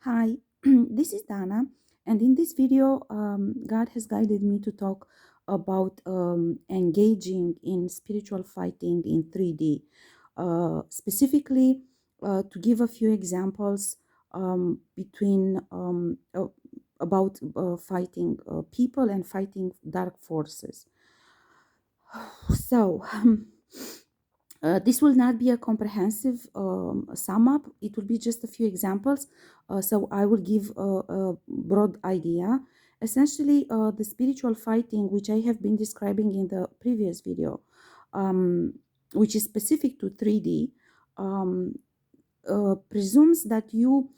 Hi, this is Dana, and in this video, God has guided me to talk about engaging in spiritual fighting in 3D. Specifically, to give a few examples between about fighting people and fighting dark forces. So, this will not be a comprehensive sum up. It will be just a few examples. So I will give a broad idea. Essentially, the spiritual fighting, which I have been describing in the previous video, um, which is specific to 3D, um, presumes that you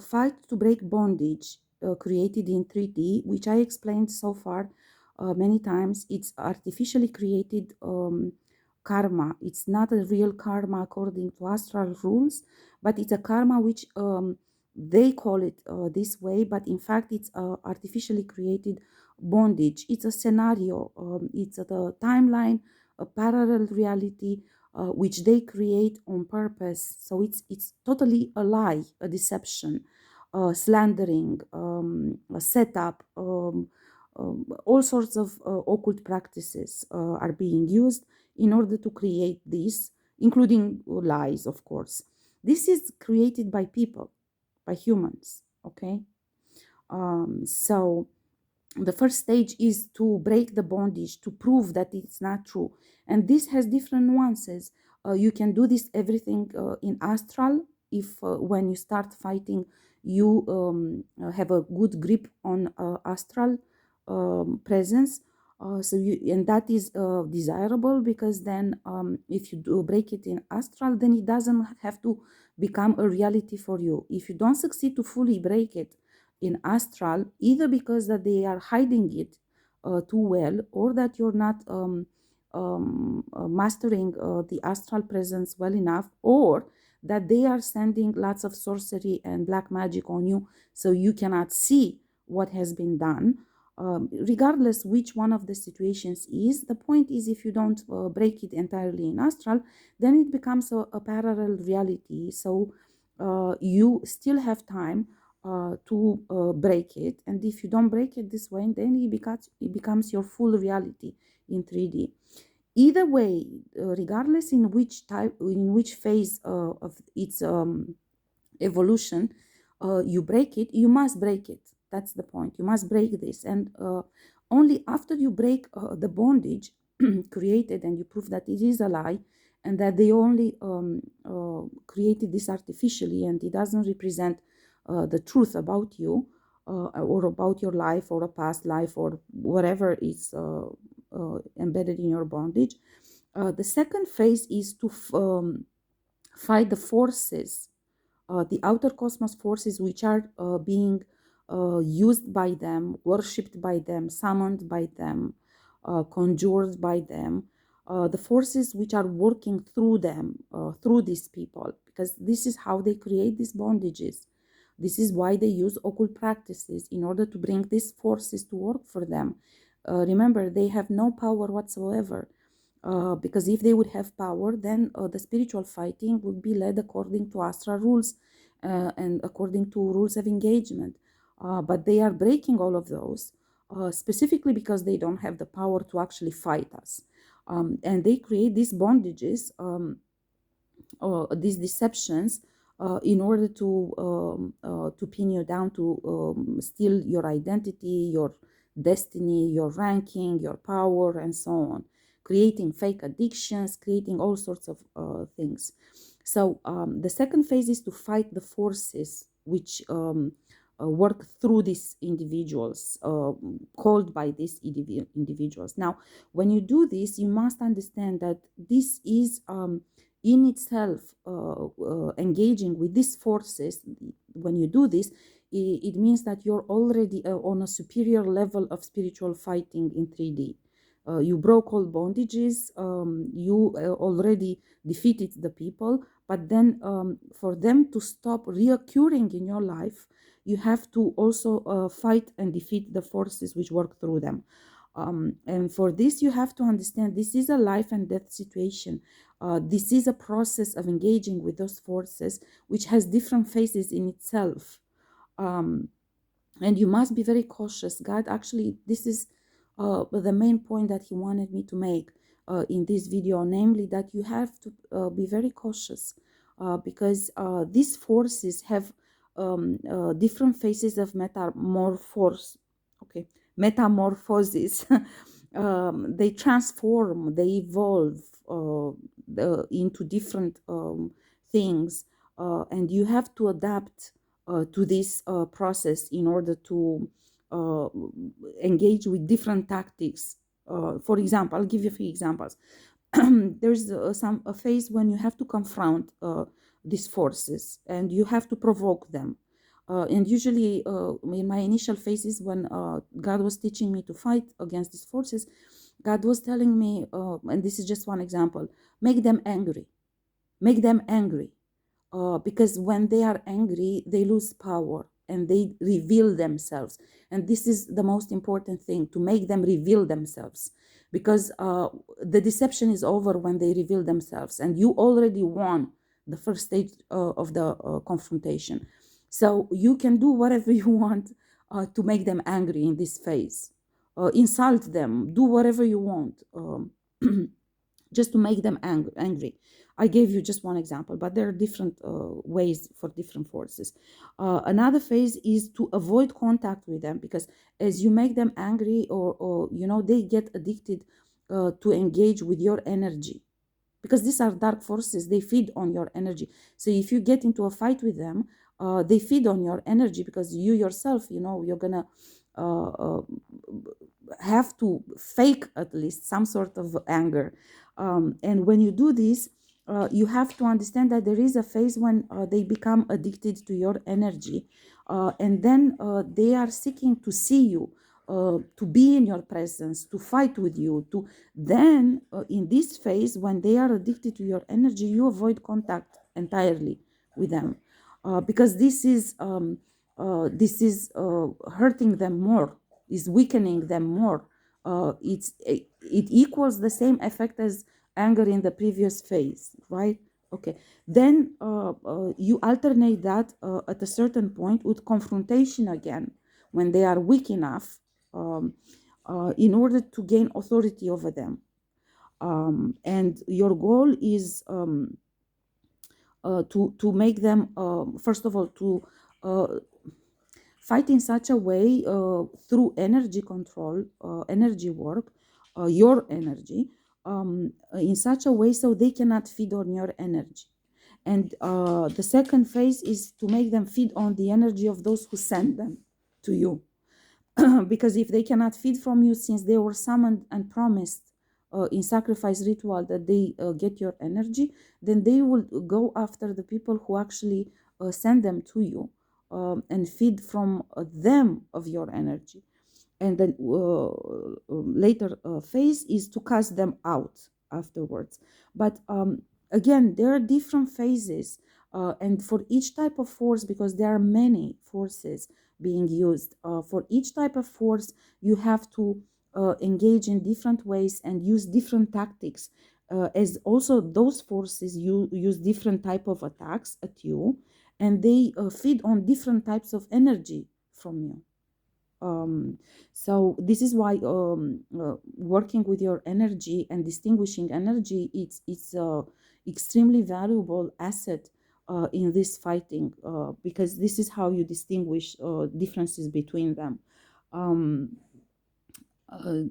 fight to break bondage created in 3D, which I explained so far many times. It's artificially created karma. It's not a real karma according to astral rules, but it's a karma which they call it this way, but in fact it's artificially created bondage. It's a scenario, it's the timeline, a parallel reality which they create on purpose. So it's totally a lie, a deception, slandering, a setup. All sorts of occult practices are being used in order to create this, including lies, of course. This is created by people, by humans. Okay, so the first stage is to break the bondage, to prove that it's not true, and this has different nuances. You can do this everything in astral. If when you start fighting, you have a good grip on astral presence, so you, and that is desirable, because then if you do break it in astral, then it doesn't have to become a reality for you. If you don't succeed to fully break it in astral, either because that they are hiding it too well, or that you're not mastering the astral presence well enough, or that they are sending lots of sorcery and black magic on you, so you cannot see what has been done. Regardless which one of the situations is, the point is, if you don't break it entirely in astral, then it becomes a parallel reality. So you still have time to break it, and if you don't break it this way, then it becomes your full reality in 3D. Either way, regardless in which type, in which phase of its evolution you break it, you must break it. That's the point. You must break this, and only after you break the bondage created, and you prove that it is a lie, and that they only created this artificially, and it doesn't represent the truth about you, or about your life, or a past life, or whatever is embedded in your bondage. The second phase is to fight the forces, the outer cosmos forces, which are being used by them, worshipped by them, summoned by them, conjured by them, the forces which are working through them, through these people, because this is how they create these bondages. This is why they use occult practices, in order to bring these forces to work for them. Remember, they have no power whatsoever. Because if they would have power, then the spiritual fighting would be led according to astral rules and according to rules of engagement. But they are breaking all of those, specifically because they don't have the power to actually fight us. And they create these bondages, these deceptions, in order to pin you down, to steal your identity, your destiny, your ranking, your power, and so on, creating fake addictions, creating all sorts of things. So the second phase is to fight the forces which work through these individuals, called by these individuals. Now, when you do this, you must understand that this is in itself engaging with these forces. When you do this, it means that you're already on a superior level of spiritual fighting in 3D. You broke all bondages, you already defeated the people, but then for them to stop reoccurring in your life, you have to also fight and defeat the forces which work through them. And for this, you have to understand this is a life and death situation. This is a process of engaging with those forces, which has different phases in itself. And you must be very cautious. God actually, this is the main point that he wanted me to make in this video, namely that you have to be very cautious because these forces have different phases of metamorphosis. They transform, they evolve into different things, and you have to adapt to this process in order to uh, engage with different tactics. For example, I'll give you a few examples. There's a phase when you have to confront these forces and you have to provoke them. And usually, in my initial phases, when God was teaching me to fight against these forces, God was telling me, and this is just one example, make them angry. Make them angry. Because when they are angry, they lose power and they reveal themselves. And this is the most important thing, to make them reveal themselves. Because the deception is over when they reveal themselves. And you already won the first stage of the confrontation. So you can do whatever you want to make them angry in this phase. Insult them, do whatever you want. Just to make them angry. I gave you just one example, but there are different ways for different forces. Another phase is to avoid contact with them, because as you make them angry, or they get addicted to engage with your energy, because these are dark forces. They feed on your energy. So if you get into a fight with them, they feed on your energy, because you yourself, you're gonna have to fake at least some sort of anger. And when you do this, you have to understand that there is a phase when they become addicted to your energy, and then they are seeking to see you, to be in your presence, to fight with you. Then in this phase, when they are addicted to your energy, you avoid contact entirely with them, because this is hurting them more, is weakening them more. It equals the same effect as anger in the previous phase, right? Okay. Then you alternate that at a certain point with confrontation again, when they are weak enough, in order to gain authority over them. And your goal is to make them, first of all, to fight in such a way, through energy control, energy work, your energy, in such a way so they cannot feed on your energy. And the second phase is to make them feed on the energy of those who send them to you. Because if they cannot feed from you, since they were summoned and promised in sacrifice ritual that they get your energy, then they will go after the people who actually send them to you, and feed from them of your energy. And then later phase is to cast them out afterwards. But again, there are different phases, and for each type of force, because there are many forces being used, for each type of force you have to engage in different ways and use different tactics, as also those forces use different type of attacks at you, and they feed on different types of energy from you. So this is why working with your energy and distinguishing energy, it's extremely valuable asset in this fighting, because this is how you distinguish differences between them. Um, uh,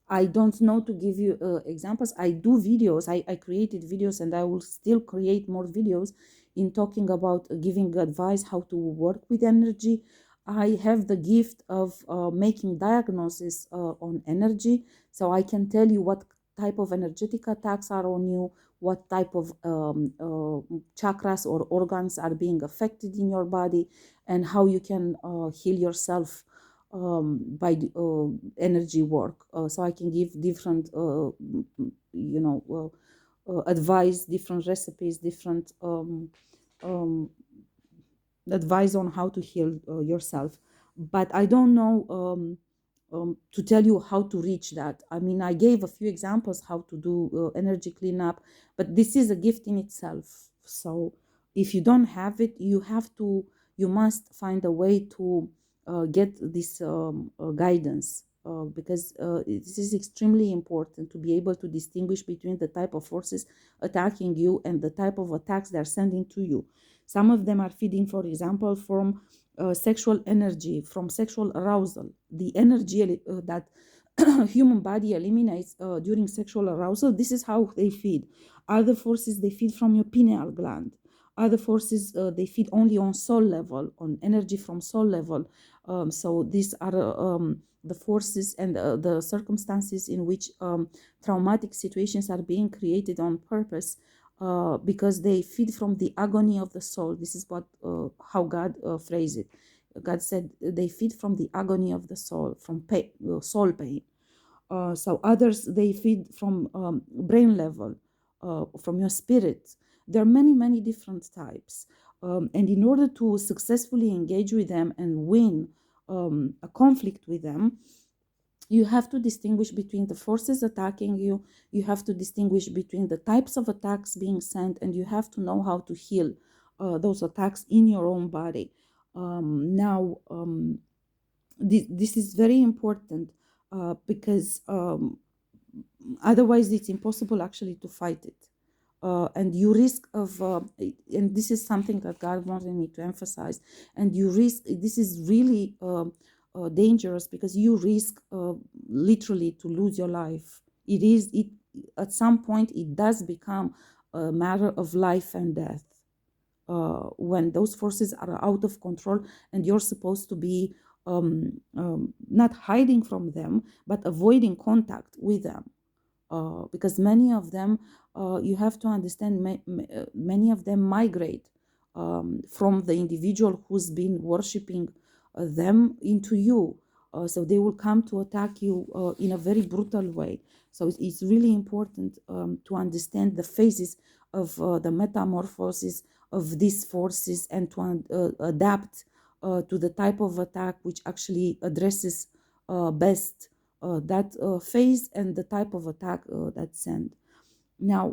I don't know to give you examples. I do videos. I created videos, and I will still create more videos in talking about giving advice how to work with energy. I have the gift of making diagnosis on energy, so I can tell you what type of energetic attacks are on you, what type of chakras or organs are being affected in your body, and how you can heal yourself by energy work. So I can give different, advice, different recipes, different advice on how to heal yourself. But I don't know to tell you how to reach that. I mean, I gave a few examples how to do energy cleanup, but this is a gift in itself. So if you don't have it, you have to you must find a way to get this guidance, because this is extremely important to be able to distinguish between the type of forces attacking you and the type of attacks they're sending to you. Some of them are feeding, for example, from sexual energy, from sexual arousal, the energy that human body eliminates during sexual arousal. This is how they feed. Other forces, they feed from your pineal gland. Other forces, they feed only on soul level, on energy from soul level. So these are the forces and the circumstances in which traumatic situations are being created on purpose, because they feed from the agony of the soul. This is what how God phrased it. God said they feed from the agony of the soul, from pain, soul pain. So others, they feed from brain level, from your spirit. There are many, many different types. And in order to successfully engage with them and win a conflict with them, you have to distinguish between the forces attacking you. You have to distinguish between the types of attacks being sent, and you have to know how to heal those attacks in your own body. Now, this is very important, because otherwise it's impossible actually to fight it. And you risk of, and this is something that God wanted me to emphasize, and you risk, this is really dangerous, because you risk literally to lose your life. It at some point it does become a matter of life and death, when those forces are out of control, and you're supposed to be not hiding from them, but avoiding contact with them. Because many of them, you have to understand, many of them migrate from the individual who's been worshiping them into you. So they will come to attack you in a very brutal way. So it's really important to understand the phases of the metamorphosis of these forces, and to adapt to the type of attack which actually addresses best that phase and the type of attack that's sent. Now,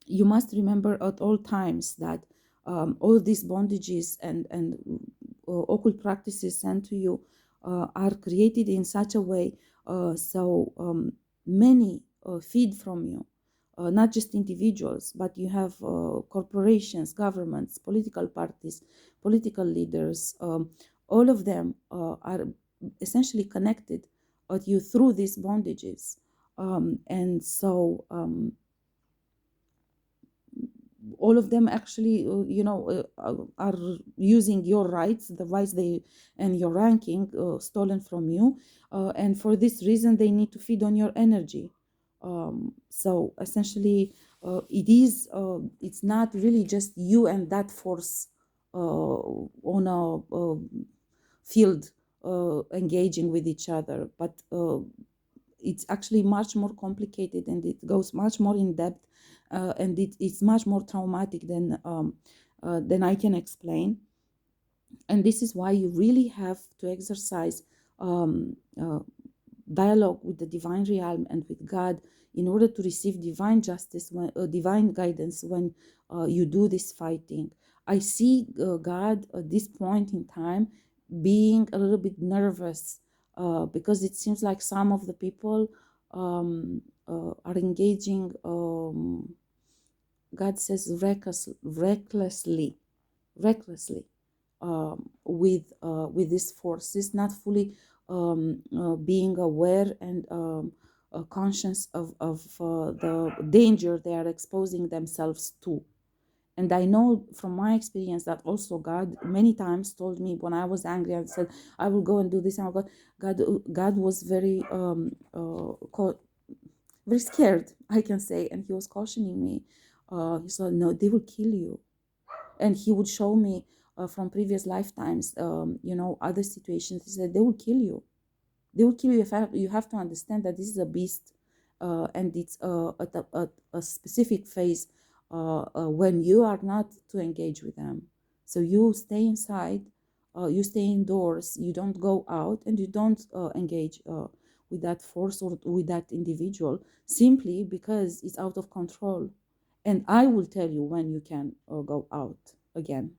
you must remember at all times that all these bondages and occult practices sent to you are created in such a way so many feed from you. Not just individuals, but you have corporations, governments, political parties, political leaders. All of them are essentially connected at you through these bondages. And so all of them actually, are using your rights, the rights they and your ranking stolen from you, and for this reason they need to feed on your energy. So essentially, it's not really just you and that force on a field engaging with each other, but it's actually much more complicated, and it goes much more in depth, and it's much more traumatic than I can explain. And this is why you really have to exercise dialogue with the divine realm and with God in order to receive divine justice, divine guidance when you do this fighting. I see God at this point in time being a little bit nervous because it seems like some of the people are engaging, God says, recklessly with these forces, not fully being aware and conscious of the danger they are exposing themselves to. And I know from my experience that also God many times told me when I was angry and said, I will go and do this, and God was very very scared, I can say, and he was cautioning me. He said, no, they will kill you. And he would show me from previous lifetimes, other situations. He said, they will kill you. They will kill you. You have to understand that this is a beast, and it's at a specific phase when you are not to engage with them. So you stay inside, you stay indoors, you don't go out, and you don't engage with that force or with that individual, simply because it's out of control. And I will tell you when you can go out again.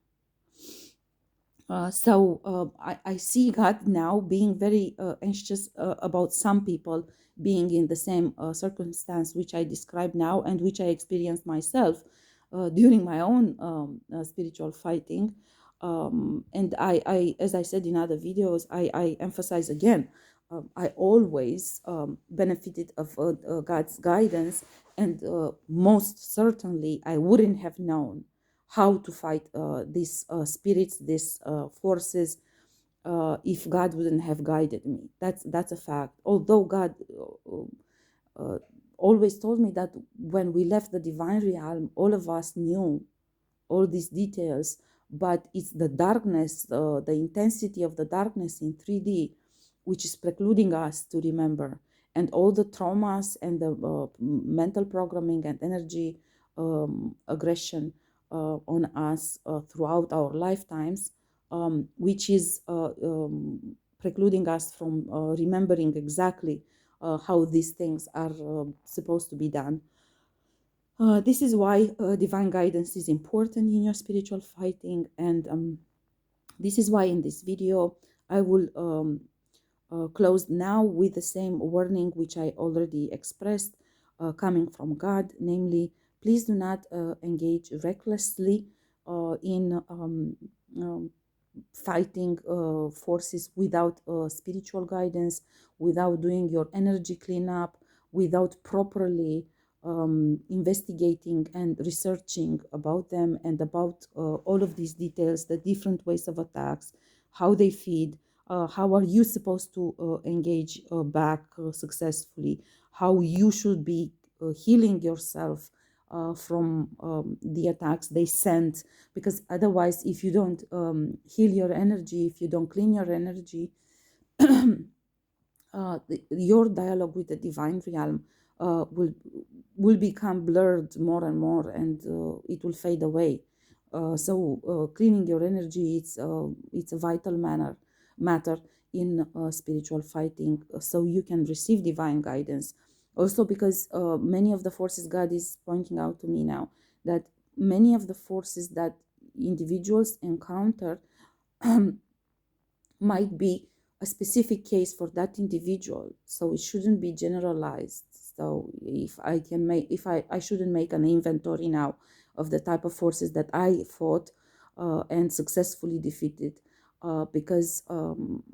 I see God now being very anxious about some people being in the same circumstance which I describe now and which I experienced myself during my own spiritual fighting. And as I said in other videos, I emphasize again, I always benefited of God's guidance, and most certainly I wouldn't have known how to fight these spirits, these forces, if God wouldn't have guided me. That's a fact. Although God uh, always told me that when we left the divine realm, all of us knew all these details, but it's the darkness, the intensity of the darkness in 3D, which is precluding us to remember. And all the traumas and the mental programming and energy aggression on us throughout our lifetimes, which is precluding us from remembering exactly how these things are supposed to be done. This is why divine guidance is important in your spiritual fighting, and this is why in this video I will close now with the same warning which I already expressed, coming from God, namely, please do not engage recklessly in fighting forces without spiritual guidance, without doing your energy cleanup, without properly investigating and researching about them and about all of these details, the different ways of attacks, how they feed, how are you supposed to engage back successfully, how you should be healing yourself from the attacks they send, because otherwise if you don't heal your energy, if you don't clean your energy, your dialogue with the divine realm will become blurred more and more, and it will fade away. So cleaning your energy, it's a vital matter in spiritual fighting, so you can receive divine guidance. Also, because many of the forces, God is pointing out to me now that many of the forces that individuals encounter might be a specific case for that individual, so it shouldn't be generalized. So if I shouldn't make an inventory now of the type of forces that I fought and successfully defeated, because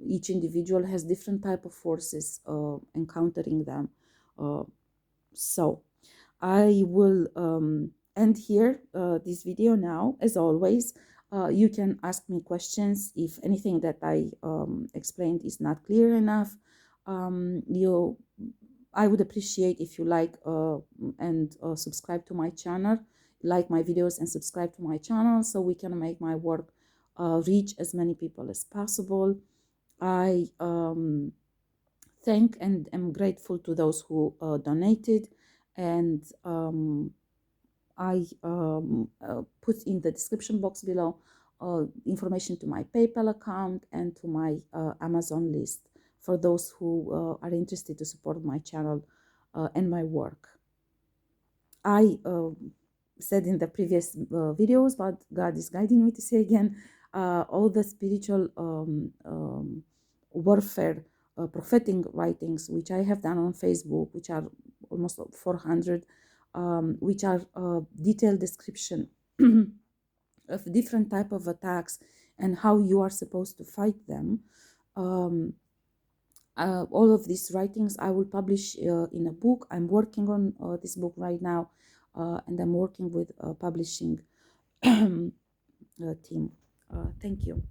each individual has different type of forces encountering them. So I will end here this video now. As always, you can ask me questions if anything that I explained is not clear enough. I would appreciate if you like and subscribe to my channel, like my videos and subscribe to my channel, so we can make my work reach as many people as possible. I thank and am grateful to those who donated, and I put in the description box below information to my PayPal account and to my Amazon list for those who are interested to support my channel and my work. I said in the previous videos, but God is guiding me to say again, all the spiritual warfare prophetic writings which I have done on Facebook, which are almost 400, which are detailed description of different type of attacks and how you are supposed to fight them. All of these writings I will publish in a book. I'm working on this book right now, and I'm working with a publishing team. Thank you.